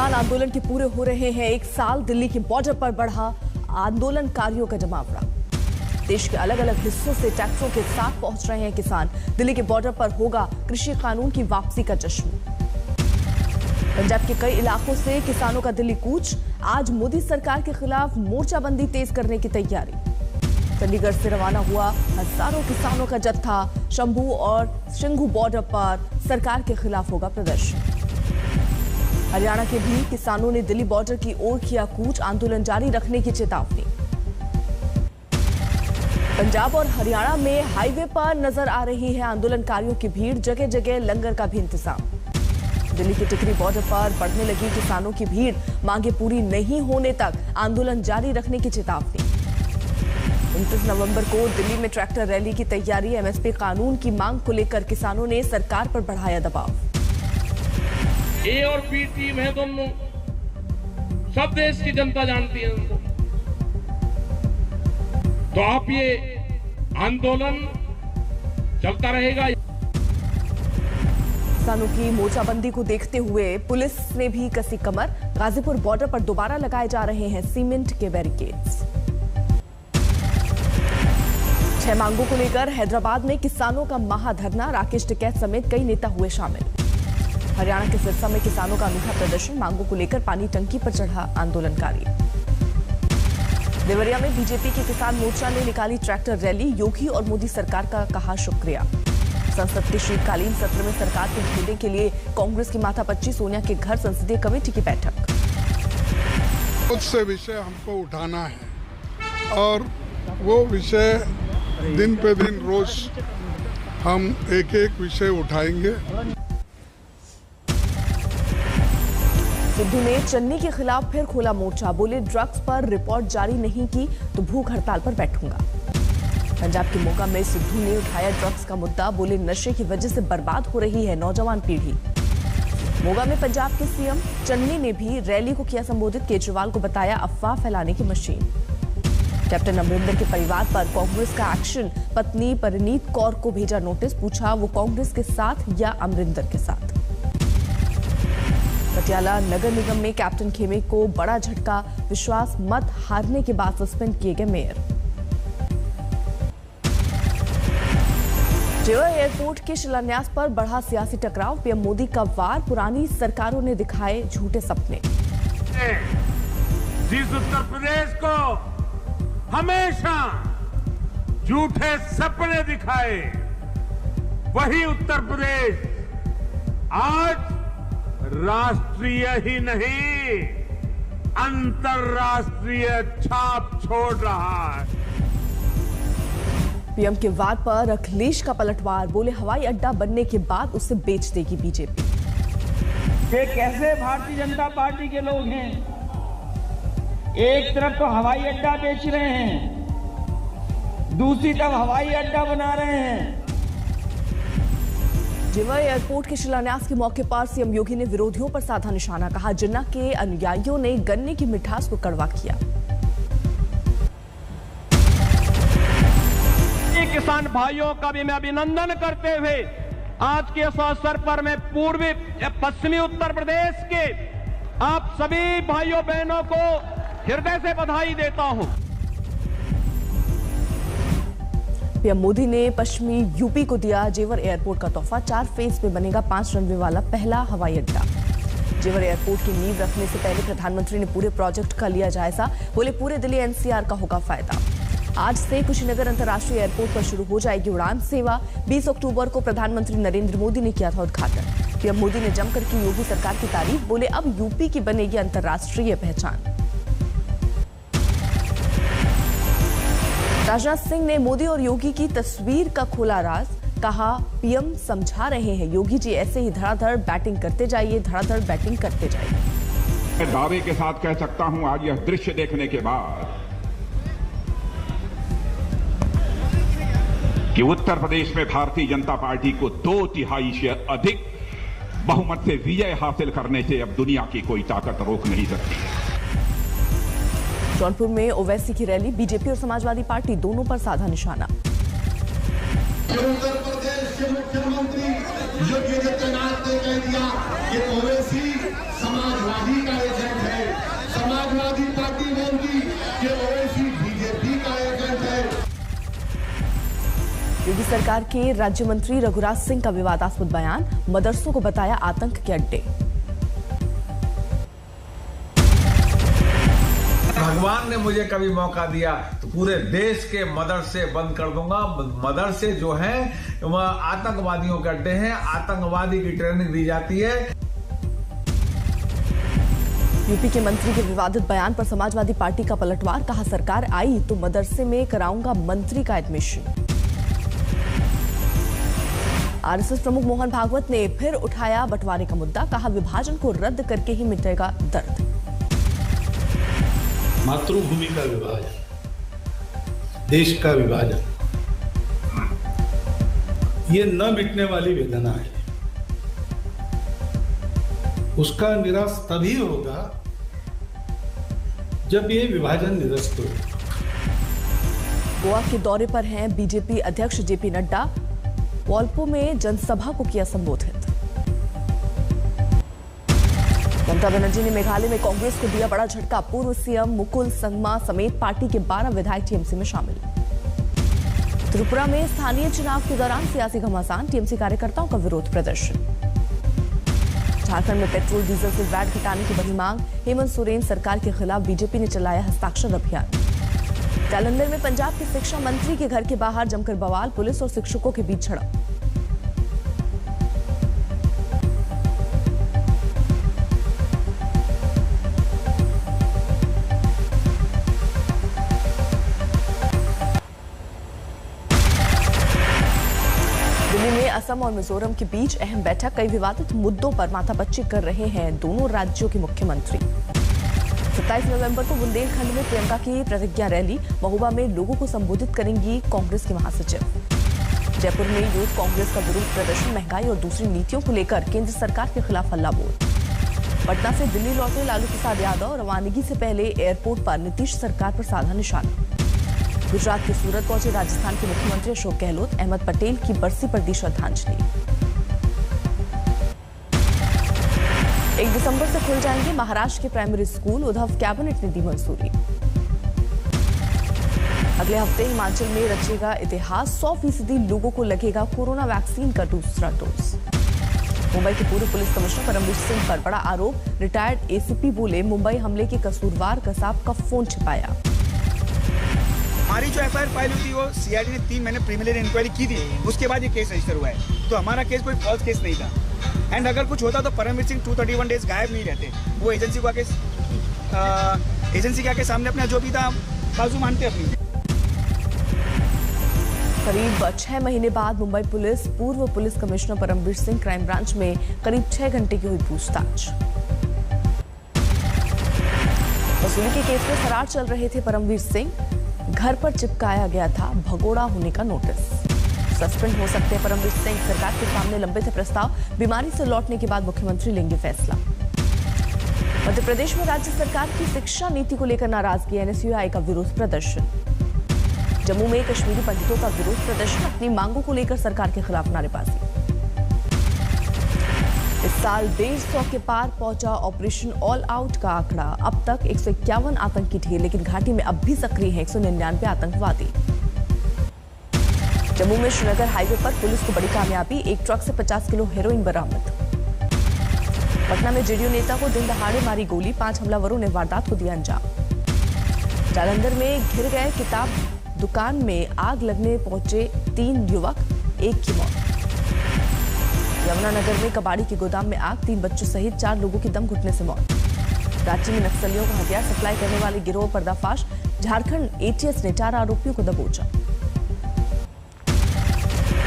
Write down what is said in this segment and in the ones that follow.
किसान आंदोलन के पूरे हो रहे हैं 1 साल। दिल्ली के बॉर्डर पर बढ़ा आंदोलनकारियों का जमावड़ा। देश के अलग अलग हिस्सों से ट्रैक्टरों के साथ पहुंच रहे हैं किसान। दिल्ली के बॉर्डर पर होगा कृषि कानून की वापसी का जश्न। पंजाब के कई इलाकों से किसानों का दिल्ली कूच। आज मोदी सरकार के खिलाफ मोर्चाबंदी तेज करने की तैयारी। चंडीगढ़ से रवाना हुआ हजारों किसानों का जत्था। शंभू और सिंघू बॉर्डर पर सरकार के खिलाफ होगा प्रदर्शन। हरियाणा के भी किसानों ने दिल्ली बॉर्डर की ओर किया कूच। आंदोलन जारी रखने की चेतावनी। पंजाब और हरियाणा में हाईवे पर नजर आ रही है आंदोलनकारियों की भीड़। जगह जगह लंगर का भी इंतजाम। दिल्ली के टिकरी बॉर्डर पर बढ़ने लगी किसानों की भीड़। मांगे पूरी नहीं होने तक आंदोलन जारी रखने की चेतावनी। 29 नवंबर को दिल्ली में ट्रैक्टर रैली की तैयारी। एमएसपी कानून की मांग को लेकर किसानों ने सरकार पर बढ़ाया दबाव। ए और बी टीम है दोनों, सब देश की जनता जानती है उनको। तो आप ये आंदोलन चलता रहेगा। किसानों की मोर्चाबंदी को देखते हुए पुलिस ने भी कसी कमर। गाजीपुर बॉर्डर पर दोबारा लगाए जा रहे हैं सीमेंट के बैरिकेड्स। 6 मांगों को लेकर हैदराबाद में किसानों का महाधरना। राकेश टिकैत समेत कई नेता हुए शामिल। हरियाणा के सिरसा में किसानों का अनूठा प्रदर्शन। मांगों को लेकर पानी टंकी पर चढ़ा आंदोलनकारी। देवरिया में बीजेपी के किसान मोर्चा ने निकाली ट्रैक्टर रैली। योगी और मोदी सरकार का कहा शुक्रिया। संसद के शीतकालीन सत्र में सरकार को घेरने के लिए कांग्रेस की माथापच्ची सोनिया के घर संसदीय कमेटी की बैठक। बहुत से विषय हमको उठाना है और वो विषय दिन पे दिन रोज हम एक एक विषय उठाएंगे। सिद्धू ने चन्नी के खिलाफ फिर खोला मोर्चा। बोले ड्रग्स पर रिपोर्ट जारी नहीं की तो भूख हड़ताल पर बैठूंगा। पंजाब के मोगा में सिद्धू ने उठाया ड्रग्स का मुद्दा। बोले नशे की वजह से बर्बाद हो रही है नौजवान पीढ़ी। मोगा में पंजाब के सीएम चन्नी ने भी रैली को किया संबोधित। केजरीवाल को बताया अफवाह फैलाने की मशीन। कैप्टन अमरिंदर के परिवार पर कांग्रेस का एक्शन। पत्नी परिणीत कौर को भेजा नोटिस। पूछा वो कांग्रेस के साथ या अमरिंदर के साथ। पटियाला नगर निगम में कैप्टन खेमे को बड़ा झटका। विश्वास मत हारने के बाद सस्पेंड किए गए मेयर। जेवर एयरपोर्ट के शिलान्यास पर बढ़ा सियासी टकराव। पीएम मोदी का वार। पुरानी सरकारों ने दिखाए झूठे सपने। जिस उत्तर प्रदेश को हमेशा झूठे सपने दिखाए, वही उत्तर प्रदेश आज राष्ट्रीय ही नहीं अंतर्राष्ट्रीय छाप छोड़ रहा है। पीएम के वार पर अखिलेश का पलटवार। बोले हवाई अड्डा बनने के बाद उसे बेच देगी बीजेपी। ये कैसे भारतीय जनता पार्टी के लोग हैं? एक तरफ तो हवाई अड्डा बेच रहे हैं, दूसरी तरफ हवाई अड्डा बना रहे हैं। जेवर एयरपोर्ट के शिलान्यास के मौके पर सीएम योगी ने विरोधियों पर साधा निशाना। कहा जिन्ना के अनुयायियों ने गन्ने की मिठास को कड़वा किया। किसान भाइयों का भी मैं अभिनंदन करते हुए आज के इस अवसर पर मैं पूर्वी पश्चिमी उत्तर प्रदेश के आप सभी भाइयों बहनों को हृदय से बधाई देता हूं। पीएम मोदी ने पश्चिमी यूपी को दिया जेवर एयरपोर्ट का तोहफा। 4 फेज में बनेगा 5 रनवे वाला पहला हवाई अड्डा। जेवर एयरपोर्ट की नींव रखने से पहले प्रधानमंत्री ने पूरे प्रोजेक्ट का लिया जायजा। बोले पूरे दिल्ली एनसीआर का होगा फायदा। आज से कुशीनगर अंतर्राष्ट्रीय एयरपोर्ट पर शुरू हो जाएगी उड़ान सेवा। 20 अक्टूबर को प्रधानमंत्री नरेंद्र मोदी ने किया था उद्घाटन। पीएम मोदी ने जमकर की योगी सरकार की तारीफ। बोले अब यूपी की बनेगी अंतर्राष्ट्रीय पहचान। राजनाथ सिंह ने मोदी और योगी की तस्वीर का खोला राज। कहा पीएम समझा रहे हैं योगी जी ऐसे ही धड़ाधड़ बैटिंग करते जाइए, धड़ाधड़ बैटिंग करते जाइए। मैं दावे के साथ कह सकता हूं आज यह दृश्य देखने के बाद कि उत्तर प्रदेश में भारतीय जनता पार्टी को 2/3 से अधिक बहुमत से विजय हासिल करने से अब दुनिया की कोई ताकत रोक नहीं सकती। जौनपुर में ओवैसी की रैली। बीजेपी और समाजवादी पार्टी दोनों पर साधा निशाना। उत्तर प्रदेश के मुख्यमंत्री योगी आदित्यनाथ ने कह दिया कि ओवैसी समाज समाजवादी का एजेंट है, समाजवादी पार्टी बोलती कि ओवैसी बीजेपी का एजेंट है। योगी सरकार के राज्य मंत्री रघुराज सिंह का विवादास्पद बयान, मदरसों को बताया आतंक के अड्डे। भगवान ने मुझे कभी मौका दिया तो पूरे देश के मदरसे बंद कर दूंगा। मदरसे जो हैं वह आतंकवादियों के अड्डे हैं, आतंकवादी की ट्रेनिंग दी जाती है। यूपी के मंत्री के विवादित बयान पर समाजवादी पार्टी का पलटवार, कहा सरकार आई तो मदरसे में कराऊंगा मंत्री का एडमिशन। आरएसएस प्रमुख मोहन भागवत ने फिर उठाया बंटवारे का मुद्दा, कहा विभाजन को रद्द करके ही मिटेगा दर्द। मातृभूमि का विभाजन, देश का विभाजन, ये न मिटने वाली वेदना है। उसका निराश तभी होगा जब ये विभाजन निरस्त हो। गोवा के दौरे पर हैं बीजेपी अध्यक्ष जेपी नड्डा, वॉल्पो में जनसभा को किया संबोधित। ममता बनर्जी ने मेघालय में कांग्रेस को दिया बड़ा झटका, पूर्व सीएम मुकुल संगमा समेत पार्टी के 12 विधायक टीएमसी में शामिल। त्रिपुरा में स्थानीय चुनाव के दौरान सियासी घमासान, टीएमसी कार्यकर्ताओं का विरोध प्रदर्शन। झारखंड में पेट्रोल डीजल से वैट घटाने की बड़ी मांग, हेमंत सोरेन सरकार के खिलाफ बीजेपी ने चलाया हस्ताक्षर अभियान। जालंधर में पंजाब के शिक्षा मंत्री के घर के बाहर जमकर बवाल, पुलिस और शिक्षकों के बीच झड़प। दिल्ली में असम और मिजोरम के बीच अहम बैठक, कई विवादित मुद्दों पर माथापच्ची कर रहे हैं दोनों राज्यों के मुख्यमंत्री। 27 नवंबर को बुंदेलखंड में प्रियंका की प्रतिज्ञा रैली, महोबा में लोगों को संबोधित करेंगी कांग्रेस की महासचिव। जयपुर में यूथ कांग्रेस का विरोध प्रदर्शन, महंगाई और दूसरी नीतियों को लेकर केंद्र सरकार के खिलाफ हल्ला बोल। पटना से दिल्ली लौटे लालू प्रसाद यादव, रवानगी से पहले एयरपोर्ट पर नीतीश सरकार पर साधा निशाना। गुजरात के सूरत पहुंचे राजस्थान के मुख्यमंत्री अशोक गहलोत, अहमद पटेल की बरसी पर दी श्रद्धांजलि। 1 दिसंबर से खुल जाएंगे महाराष्ट्र के प्राइमरी स्कूल, उद्धव कैबिनेट ने दी मंजूरी। अगले हफ्ते हिमाचल में रचेगा इतिहास, 100% लोगों को लगेगा कोरोना वैक्सीन का दूसरा डोज। मुंबई के पूर्व पुलिस कमिश्नर परमवीर सिंह पर बड़ा आरोप, रिटायर्ड एसीपी बोले मुंबई हमले के कसूरवार कसाब का फोन छिपाया। हमारी जो एफआईआर फाइल हुई थी वो सीआईडी ने 3 महीने प्रीलिमिनरी इंक्वायरी की थी, उसके बाद ये केस रजिस्टर हुआ है। तो हमारा केस कोई फॉल्स केस नहीं था। एंड अगर कुछ होता तो परमवीर सिंह 231 डेज गायब नहीं रहते। वो एजेंसी को आके सामने अपना जो भी था बाजू मानते अपनी। करीब 6 महीने बाद मुंबई पुलिस पूर्व police commissioner Paramvir Singh crime branch में करीब 6 घंटे की हुई पूछताछ। वसूली के केस में फरार चल रहे थे परमवीर सिंह, घर पर चिपकाया गया था भगोड़ा होने का नोटिस। सस्पेंड हो सकते हैं परमवीर सिंह, सरकार के सामने लंबित है प्रस्ताव, बीमारी से लौटने के बाद मुख्यमंत्री लेंगे फैसला। मध्य प्रदेश में राज्य सरकार की शिक्षा नीति को लेकर नाराजगी, एनएसयूआई का विरोध प्रदर्शन। जम्मू में कश्मीरी पंडितों का विरोध प्रदर्शन, अपनी मांगों को लेकर सरकार के खिलाफ नारेबाजी। इस साल 150 के पार पहुंचा ऑपरेशन ऑल आउट का आंकड़ा, अब तक 151 आतंकी ढेर, लेकिन घाटी में अब भी सक्रिय हैं 199 आतंकवादी। जम्मू में श्रीनगर हाईवे पर पुलिस को बड़ी कामयाबी, एक ट्रक से 50 किलो हेरोइन बरामद। पटना में जेडीयू नेता को दिन दहाड़े मारी गोली, 5 हमलावरों ने वारदात को दिया अंजाम। जालंधर में घिर गए किताब दुकान में आग लगने पहुंचे 3 युवक, 1 की मौत। यमुनानगर में कबाड़ी के गोदाम में आग, 3 बच्चों सहित 4 लोगों की दम घुटने से मौत। रांची में नक्सलियों को हथियार सप्लाई करने वाले गिरोह पर्दाफाश, झारखंड एटीएस ने 4 आरोपियों को दबोचा।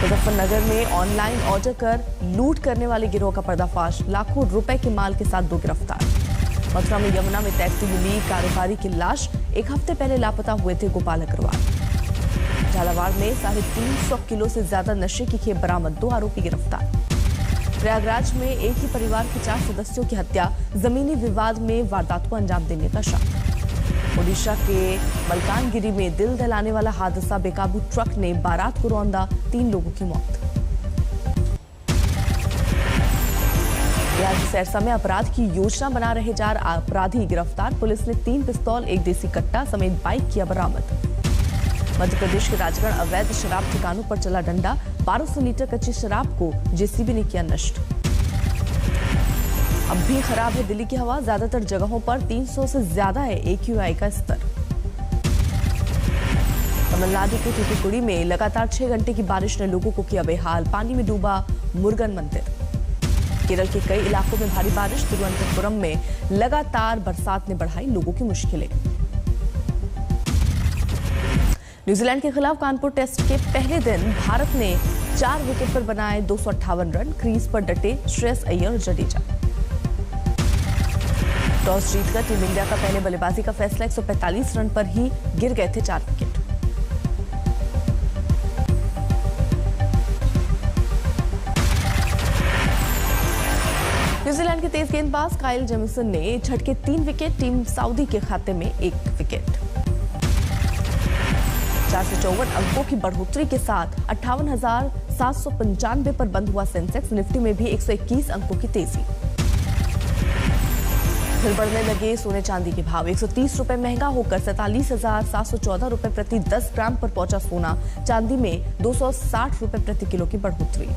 मुजफ्फरनगर में ऑनलाइन ऑर्डर कर लूट करने वाले गिरोह का पर्दाफाश, लाखों रुपए के माल के साथ 2 गिरफ्तार। मथुरा में यमुना में तैरती मिली कारोबारी की लाश, 1 हफ्ते पहले लापता हुए थे गोपाल अग्रवाल। झालावाड़ में 350 किलो से ज्यादा नशे की खेप बरामद, 2 आरोपी गिरफ्तार। प्रयागराज में एक ही परिवार के 4 सदस्यों की हत्या, जमीनी विवाद में वारदात को अंजाम देने का शक। ओडिशा के मलकानगिरी में दिल दहलाने वाला हादसा, बेकाबू ट्रक ने बारात को रौंदा, 3 लोगों की मौत। सिरसा में अपराध की योजना बना रहे 4 अपराधी गिरफ्तार। पुलिस ने 3 पिस्तौल, 1 देसी कट्टा समेत बाइक किया बरामद। मध्य प्रदेश के राजगढ़ अवैध शराब ठिकानों पर चला डंडा। 1200 लीटर कच्ची शराब को जेसीबी ने किया नष्ट। अब भी खराब है दिल्ली की हवा। ज्यादातर जगहों पर 300 से ज्यादा है AQI का स्तर। तमिलनाडु के तूतुकुड़ी में लगातार 6 घंटे की बारिश ने लोगों को किया बेहाल। पानी में डूबा मुरुगन मंदिर। केरल के कई इलाकों में भारी बारिश। तिरुवनंतपुरम में लगातार बरसात ने बढ़ाई लोगों की मुश्किलें। न्यूजीलैंड के खिलाफ कानपुर टेस्ट के पहले दिन भारत ने 4 विकेट पर बनाए 258 रन। क्रीज पर डटे श्रेयस अय्यर और जडेजा। टॉस जीतकर टीम इंडिया का पहले बल्लेबाजी का फैसला। 145 रन पर ही गिर गए थे 4 विकेट। न्यूजीलैंड के तेज गेंदबाज काइल जेमिसन ने झटके 3 विकेट। टीम सऊदी के खाते में 1 विकेट। 454 अंकों की बढ़ोतरी के साथ 58,795 पर बंद हुआ सेंसेक्स। निफ्टी में भी 121 अंकों की तेजी। फिर बढ़ने लगे सोने चांदी के भाव। 130 रुपए महंगा होकर 47,714 रुपए प्रति 10 ग्राम पर पहुंचा सोना। चांदी में 260 रुपए प्रति किलो की बढ़ोतरी।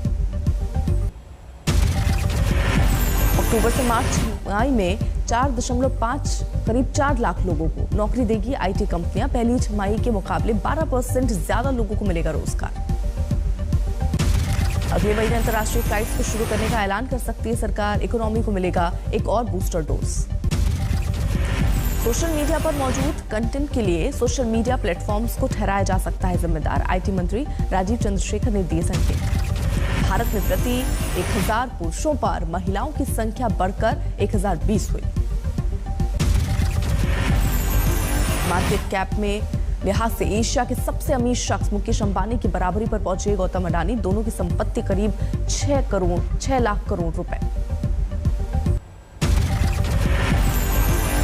अक्टूबर से मार्च माह में 4.5 करीब 4 लाख लोगों को नौकरी देगी IT कंपनियां। पहली छमाही के मुकाबले 12% ज्यादा लोगों को मिलेगा रोजगार। अगले महीने अंतर्राष्ट्रीय फ्लाइट्स को शुरू करने का ऐलान कर सकती है सरकार। इकोनॉमी को मिलेगा एक और बूस्टर डोज। सोशल मीडिया पर मौजूद कंटेंट के लिए सोशल मीडिया प्लेटफॉर्म्स को ठहराया जा सकता है जिम्मेदार। IT मंत्री राजीव चंद्रशेखर ने दिए संकेत। भारत में प्रति 1000 पुरुषों पर महिलाओं की संख्या बढ़कर 1020 हुई। मार्केट कैप में लिहाज से एशिया के सबसे अमीर शख्स मुकेश अंबानी की बराबरी पर पहुंचे गौतम अडानी। दोनों की संपत्ति करीब 6 लाख करोड़ रुपए।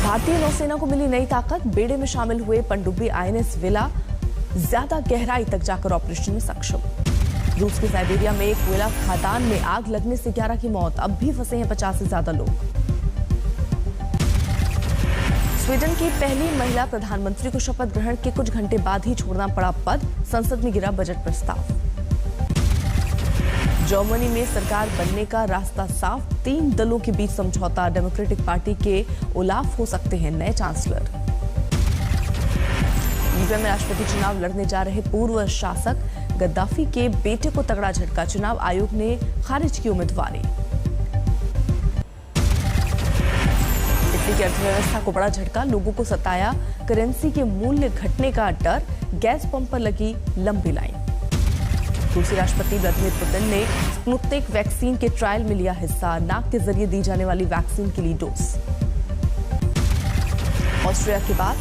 भारतीय नौसेना को मिली नई ताकत। बेड़े में शामिल हुए पनडुब्बी INS वेला ज्यादा गहराई तक जाकर ऑपरेशन में सक्षम। रूस के साइबेरिया में एक कोयला खदान में आग लगने से 11 की मौत। अब भी फंसे हैं 50 से ज्यादा लोग। स्वीडन की पहली महिला प्रधानमंत्री को शपथ ग्रहण के कुछ घंटे बाद ही छोड़ना पड़ा पद। संसद में गिरा बजट प्रस्ताव। जर्मनी में सरकार बनने का रास्ता साफ। 3 दलों के बीच समझौता। डेमोक्रेटिक पार्टी के ओलाफ हो सकते हैं नए चांसलर। लीबिया में राष्ट्रपति चुनाव लड़ने जा रहे पूर्व शासक गद्दाफी के बेटे को तगड़ा झटका। चुनाव आयोग ने खारिज की उम्मीदवारी। इटली की अर्थव्यवस्था को बड़ा झटका। लोगों को सताया करेंसी के मूल्य घटने का डर। गैस पंप पर लगी लंबी लाइन। रूसी राष्ट्रपति व्लादिमीर पुतिन ने स्पुतनिक वैक्सीन के ट्रायल में लिया हिस्सा। नाक के जरिए दी जाने वाली वैक्सीन के लिए डोज। ऑस्ट्रिया के बाद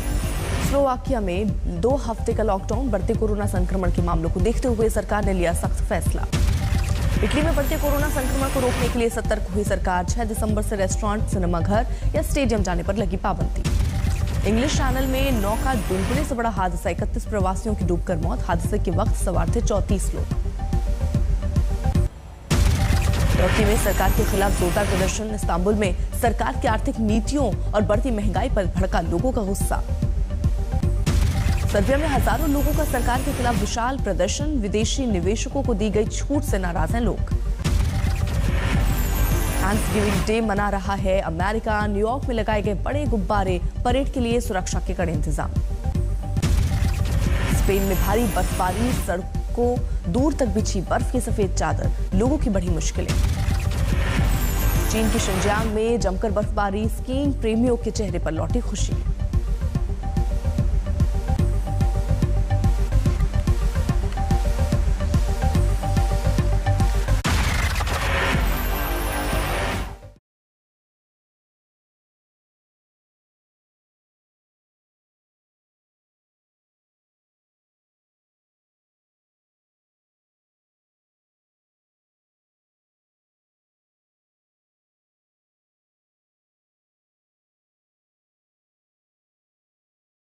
स्लोवाकिया में 2 हफ्ते का लॉकडाउन। बढ़ते कोरोना संक्रमण के मामलों को देखते हुए सरकार ने लिया सख्त फैसला। इटली में बढ़ते कोरोना संक्रमण को रोकने के लिए सतर्क हुई सरकार। 6 दिसंबर से रेस्टोरेंट, सिनेमाघर या स्टेडियम जाने पर लगी पाबंदी। इंग्लिश चैनल में नौका डूबने से बड़ा हादसा। 31 प्रवासियों की डूबकर मौत। हादसे के वक्त सवार थे 34 लोग। तुर्की में सरकार के खिलाफ जोरदार प्रदर्शन। इस्तांबुल में सरकार की आर्थिक नीतियों और बढ़ती महंगाई पर भड़का लोगों का गुस्सा। सर्बिया में हजारों लोगों का सरकार के खिलाफ विशाल प्रदर्शन। विदेशी निवेशकों को दी गई छूट से नाराज हैं लोग। थैंक्सगिविंग डे मना रहा है अमेरिका। न्यूयॉर्क में लगाए गए बड़े गुब्बारे। परेड के लिए सुरक्षा के कड़े इंतजाम। स्पेन में भारी बर्फबारी। सड़कों दूर तक बिछी बर्फ की सफेद चादर। लोगों की बड़ी मुश्किलें। चीन की शिनजियांग में जमकर बर्फबारी। स्कीइंग प्रेमियों के चेहरे पर लौटी खुशी।